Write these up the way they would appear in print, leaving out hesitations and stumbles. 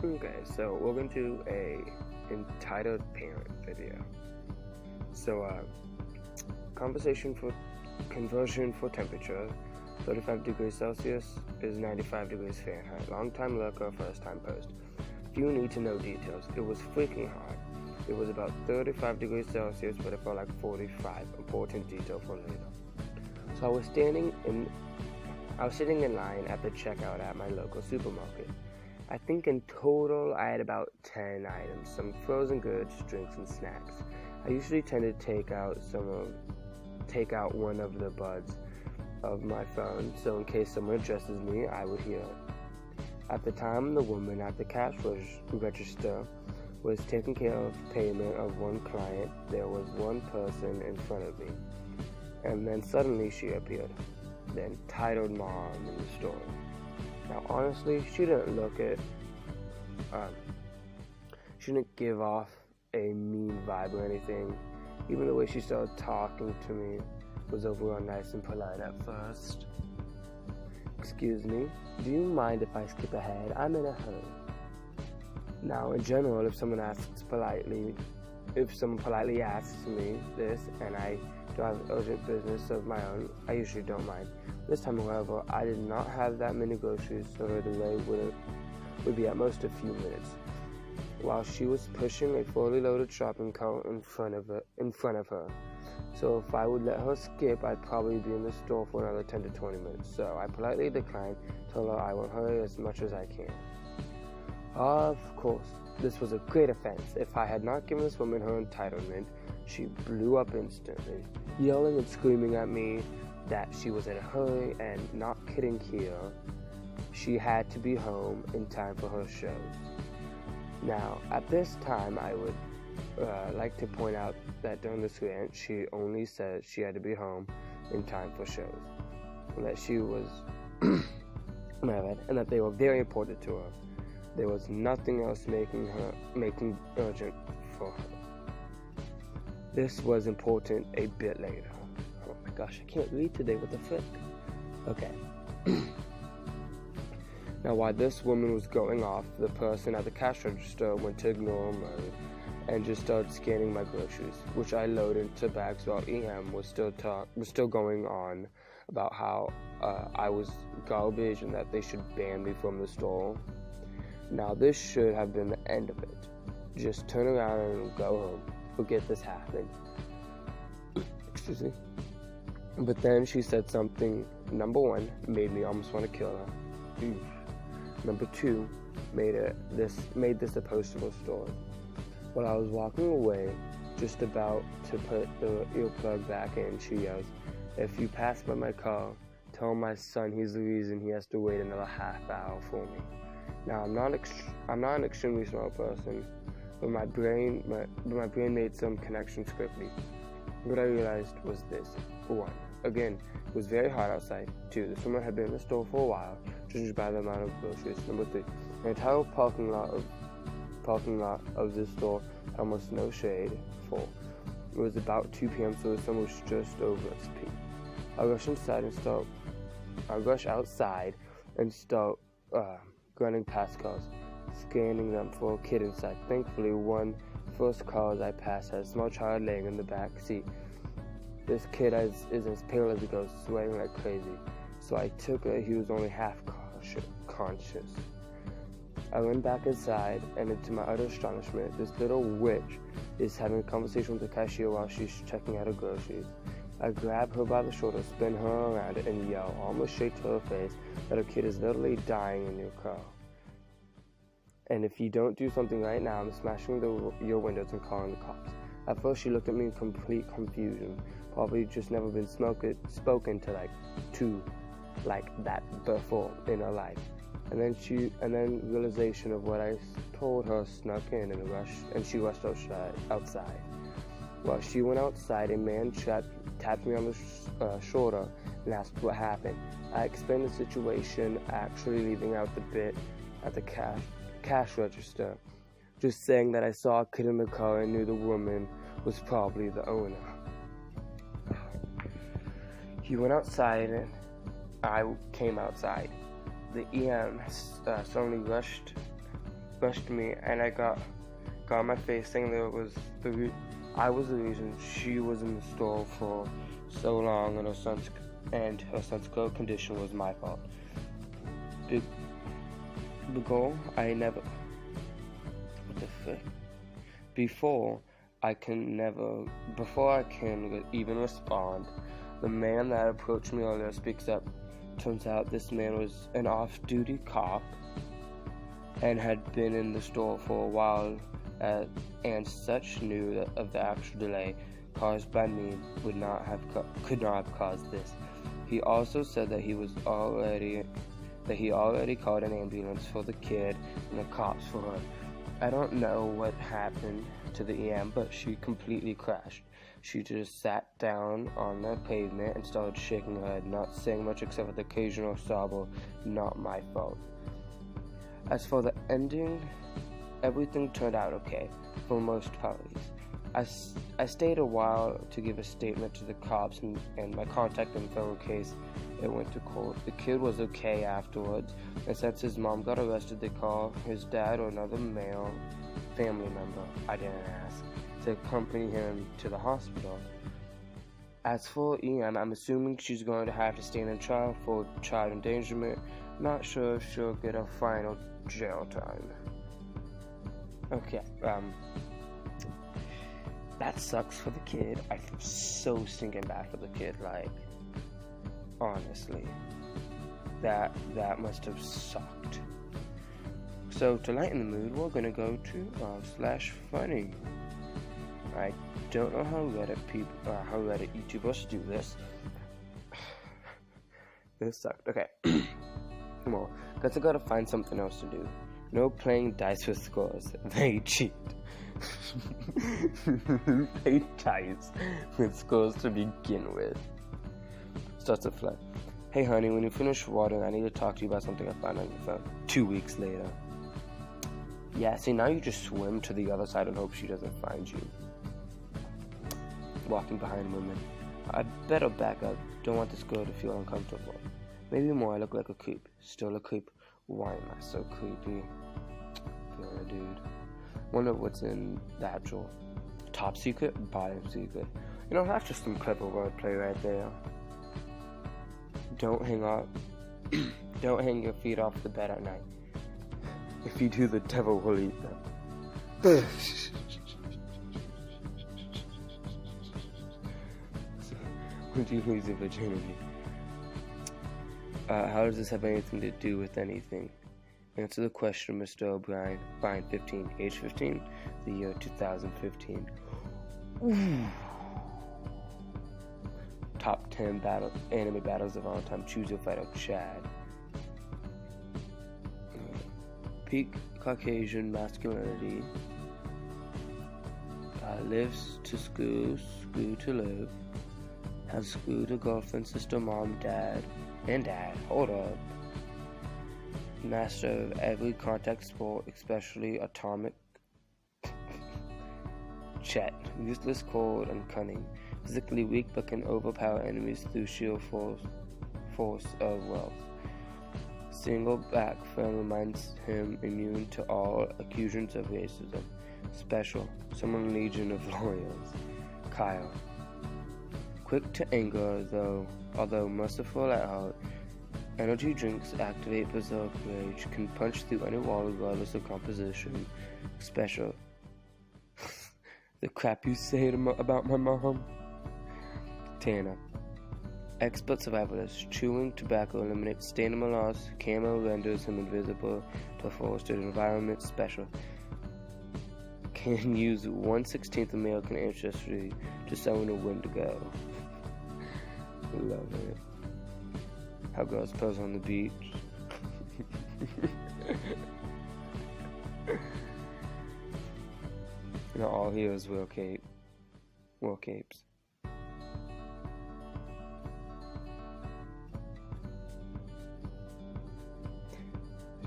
Okay, so welcome to a entitled parent video. So, conversation for conversion for temperature, 35 degrees Celsius is 95 degrees Fahrenheit. Long time lurker, first time post. Few need to know details. It was freaking hot. It was about 35 degrees Celsius, but it felt like 45. Important detail for later. So I was sitting in line at the checkout at my local supermarket. I think in total I had about 10 items, some frozen goods, drinks, and snacks. I usually tend to take out one of the buds of my phone, so in case someone addresses me, I would hear it. At the time, the woman at the cash register was taking care of payment of one client. There was one person in front of me, and then suddenly she appeared, the entitled mom in the store. Now, honestly, she didn't she didn't give off a mean vibe or anything. Even the way she started talking to me was overall nice and polite at first. Excuse me, do you mind if I skip ahead? I'm in a hurry. Now, in general, if someone politely asks me this and I don't have urgent business of my own, I usually don't mind. This time, however, I did not have that many groceries, so her delay would be at most a few minutes. While she was pushing a fully loaded shopping cart in front of her. So if I would let her skip, I'd probably be in the store for another 10 to 20 minutes. So I politely declined, told her I will hurry as much as I can. Of course, this was a great offense. If I had not given this woman her entitlement, she blew up instantly, yelling and screaming at me that she was in a hurry, and not kidding here, she had to be home in time for her shows. Now, at this time, I would like to point out that during this rant, she only said she had to be home in time for shows, and that she was married, and that they were very important to her. There was nothing else making urgent for her. This was important a bit later. Oh my gosh, I can't read today, what the frick? Okay. Now, while this woman was going off, the person at the cash register went to ignore mode and just started scanning my groceries, which I loaded into bags while EM was still going on about how I was garbage and that they should ban me from the store. Now, this should have been the end of it. Just turn around and go home. Forget this happened. Excuse me. But then she said something, number one, made me almost want to kill her. Number two, made this a postable story. While I was walking away, just about to put the earplug back in, she yells, "If you pass by my car, tell my son he's the reason he has to wait another half hour for me." Now, I'm not an extremely smart person, but my brain made some connections quickly. What I realized was this: 1, again, it was very hot outside. 2, this woman had been in the store for a while, judged by the amount of groceries. Number 3, the entire parking lot of this store had almost no shade. 4, it was about 2 p.m., so the sun was just over its peak. I rush outside and start running past cars, scanning them for a kid inside. Thankfully, one first car as I passed had a small child laying in the back seat. This kid is as pale as it goes, sweating like crazy. So I took it. He was only half conscious. I went back inside, and to my utter astonishment, this little witch is having a conversation with the cashier while she's checking out her groceries. I grab her by the shoulder, spin her around, and yell, almost straight to her face, that her kid is literally dying in your car. And if you don't do something right now, I'm smashing your windows and calling the cops. At first, she looked at me in complete confusion. Probably just never been spoken to like that before in her life. And then realization of what I told her snuck in and she rushed outside. While she went outside, a man tapped me on the shoulder and asked what happened. I explained the situation, actually leaving out the bit at the cash register, just saying that I saw a kid in the car and knew the woman was probably the owner. He went outside and I came outside. The EM suddenly rushed pushed me, and I got on my face saying that I was the reason she was in the store for so long, and her son's condition was my fault. Before I can even respond, the man that approached me earlier speaks up. Turns out this man was an off-duty cop and had been in the store for a while, and such knew of the actual delay caused by me could not have caused this. He also said that he already called an ambulance for the kid and the cops for her. I don't know what happened to the EM, but she completely crashed. She just sat down on the pavement and started shaking her head, not saying much except for the occasional sob of, "Not my fault." As for the ending, everything turned out okay for most parties. I stayed a while to give a statement to the cops and my contact info in case it went to court. The kid was okay afterwards, and since his mom got arrested, they called his dad or another male family member, I didn't ask, to accompany him to the hospital. As for EM, I'm assuming she's going to have to stand in trial for child endangerment. Not sure if she'll get a final jail time. Okay, that sucks for the kid. I feel so stinking bad for the kid, like, honestly. That must have sucked. So, to lighten the mood, we're gonna go to /funny. I don't know how Reddit YouTubers do this. This sucked. Okay. Well, guess I gotta find something else to do. No playing dice with scores. They cheat. Play dice with scores to begin with. Starts to fly. Hey honey, when you finish watering, I need to talk to you about something I found on your phone. 2 weeks later. Yeah, see, now you just swim to the other side and hope she doesn't find you. Walking behind women. I better back up. Don't want this girl to feel uncomfortable. Maybe more, I look like a creep. Still a creep. Why am I so creepy? Feeling a dude. Wonder what's in the actual top secret, bottom secret. You know, that's just some clever wordplay right there. Don't hang your feet off the bed at night. If you do, the devil will eat them. Would you lose your virginity? How does this have anything to do with anything? Answer the question, Mr. O'Brien. Fine, 15. Age 15? The year 2015. Ooh. Top 10 anime battles of all time. Choose your fighter, Chad. Peak Caucasian masculinity. Lives to school to live. Has schooled a girlfriend, sister, mom, dad. Hold up. Master of every contact sport, especially atomic. Chet. Useless, cold, and cunning. Physically weak but can overpower enemies through sheer force of wealth. Single back friend reminds him immune to all accusations of racism. Special. Summon legion of lawyers. Kyle. Quick to anger, although merciful at heart. Energy drinks activate berserk rage. Can punch through any wall regardless of composition. Special. The crap you say about my mom. Tana. Expert survivalist. Chewing tobacco eliminates stain loss. Camo renders him invisible to a forested environment. Special. Can use 1/16 American ancestry to summon a Wendigo. Love it. How girls pose on the beach. Not all heroes wear capes.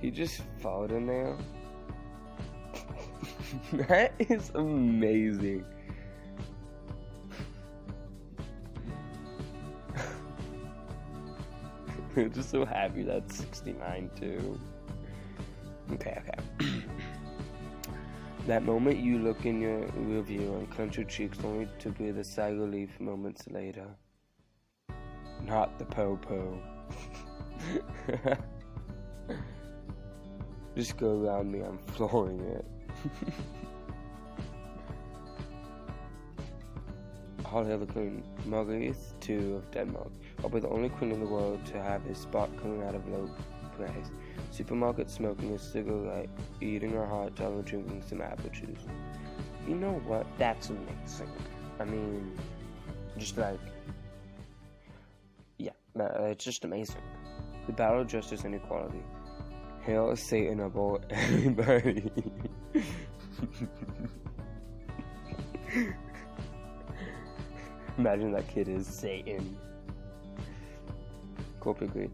He just followed in there. That is amazing. I'm just so happy that's 69 too. Okay. That moment you look in your rearview and clench your cheeks only to breathe a sigh of relief moments later. Not the po-po. Just go around me, I'm flooring it. I'll have a queen, Marguerite II of Denmark. I'll be the only queen in the world to have a spot coming out of low place. Supermarket smoking a cigarette, eating a hot dog, and drinking some apple juice. You know what? That's amazing. I mean, just like, yeah, it's just amazing. The battle of justice and equality. Hail Satan above everybody. Imagine that kid is Satan. Corporate greed.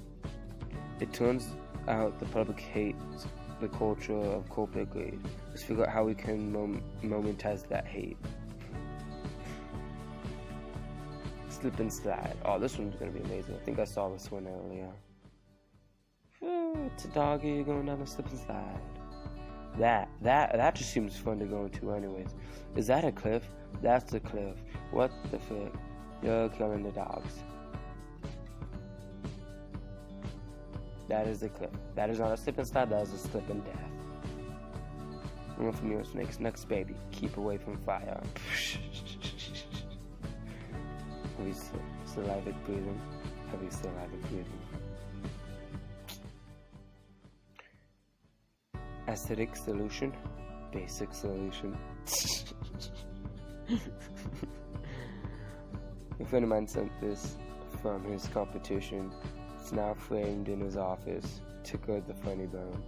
It turns out the public hates the culture of corporate greed. Let's figure out how we can momentize that hate. Slip and slide. Oh, this one's gonna be amazing. I think I saw this one earlier. It's a doggy going down a slip and slide. That just seems fun to go into anyways. Is that a cliff? That's a cliff. What the frick? You're killing the dogs. That is the cliff. That is not a slip and slide, that is a slip and death. Run from your snakes. Next, baby. Keep away from fire. Heavy syllabic breathing. Heavy syllabic breathing. Acidic solution. Basic solution. A friend of mine sent this from his competition. It's now framed in his office. Tickled the funny bone.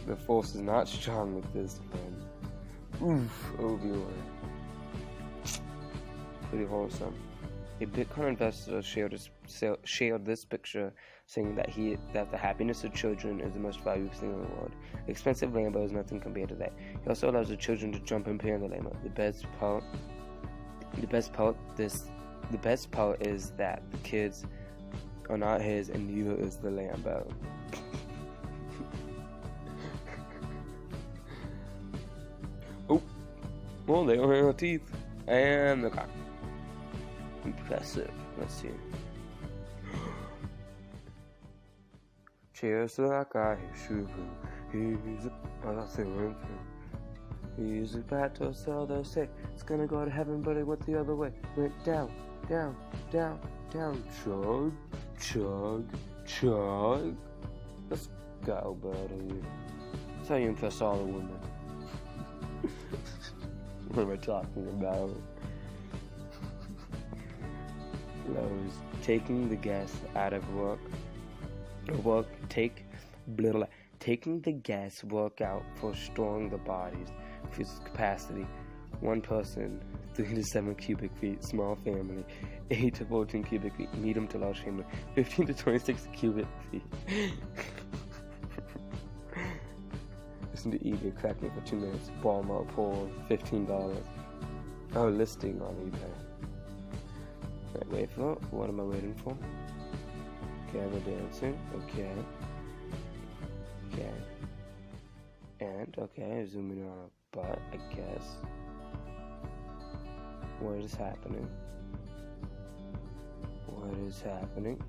The force is not strong with this friend. Oof, Obi-Wan. Pretty wholesome. A Bitcoin investor shared this picture, saying that the happiness of children is the most valuable thing in the world. Expensive Lambo is nothing compared to that. He also allows the children to jump and play in the Lambo. The best part is that the kids are not his, and neither is the Lambo. Oh, well, they don't have no teeth, and the cock. Impressive. Let's see. Cheers to that guy who's He's about to sell the say it's gonna go to heaven, but it went the other way. Went down, down, down, down. Chug, chug, chug. Let's go, buddy. That's how you impress all the women. What am I talking about? Lowe's taking the gas out of taking the gas workout for storing the body's physical capacity. One person, 3 to 7 cubic feet, small family, 8 to 14 cubic feet, medium to large family, 15 to 26 cubic feet. Listen to eBay crack me for 2 minutes. Walmart poll, $15. Oh, listing on eBay. Wait for it. What am I waiting for? Okay, we're dancing. Okay. Okay. And, okay, zooming on a butt, I guess. What is happening? What is happening?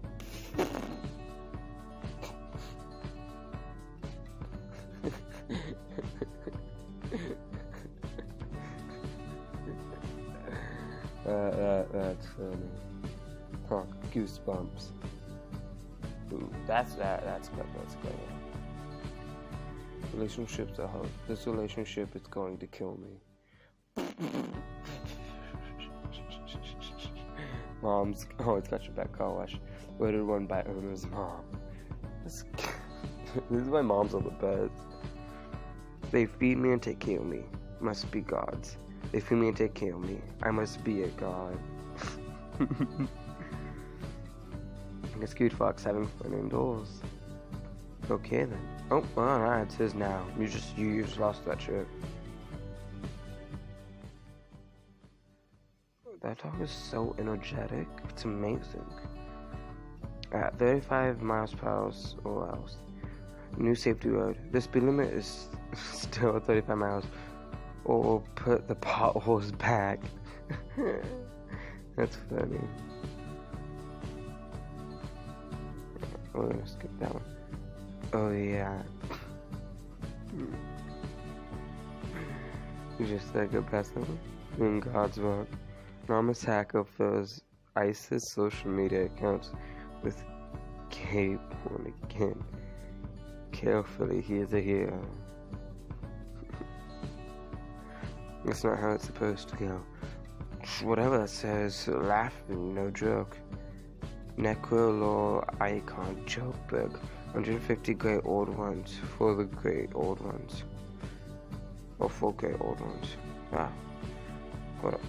That's funny. Huh, goosebumps. Ooh, that's good. Relationships are hard. This relationship is going to kill me. Mom's, it's got your back, car wash. Rated 1 by owner's mom. This is why moms are the best. They feed me and take care of me. Must be gods. They feed me and take care of me. I must be a god. It's cute fox having fun indoors. Okay then. Oh, alright, it says now. You just lost that trip. That dog is so energetic. It's amazing. at 35 miles per hour or else. New safety road. The speed limit is still 35 miles. Or put the potholes back. That's funny. We're gonna skip that one. Oh yeah. Just like a person in God's work. Anonymous hacker fills ISIS social media accounts with gay porn again. Carefully, he is a hero. That's not how it's supposed to go. Whatever that says, laughing, no joke. Necrolore icon, Jokeberg. 150 great old ones for the great old ones. Or for great old ones. Ah. Hold up.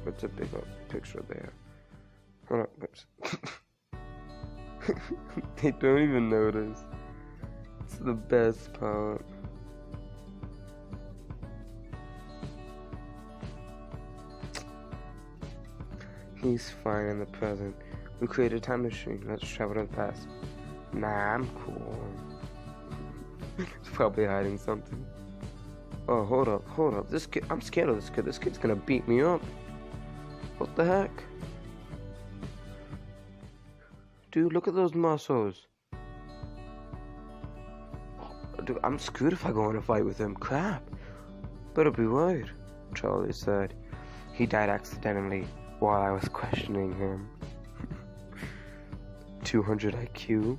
It's a bigger picture there. Hold up. Oops. They don't even notice. It's the best part. He's fine in the present. We created a time machine. Let's travel to the past. Nah, I'm cool. He's probably hiding something. Oh, hold up. This kid, I'm scared of this kid. This kid's gonna beat me up. What the heck? Dude, look at those muscles. Dude, I'm screwed if I go in a fight with him. Crap. Better be worried, Charlie said. He died accidentally while I was questioning him. 200 IQ?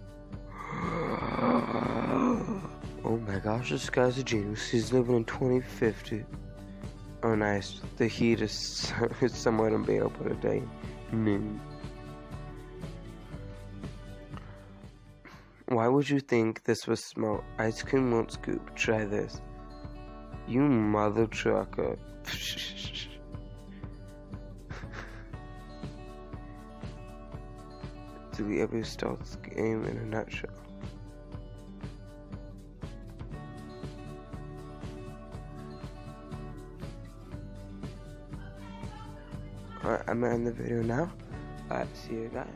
Oh my gosh, this guy's a genius. He's living in 2050. Oh nice. The heat is somewhat unbearable today. Why would you think this was small? Ice cream won't scoop. Try this. You mother trucker. Do we ever start this game in a nutshell? Alright, I'm gonna end the video now. Alright, see you guys.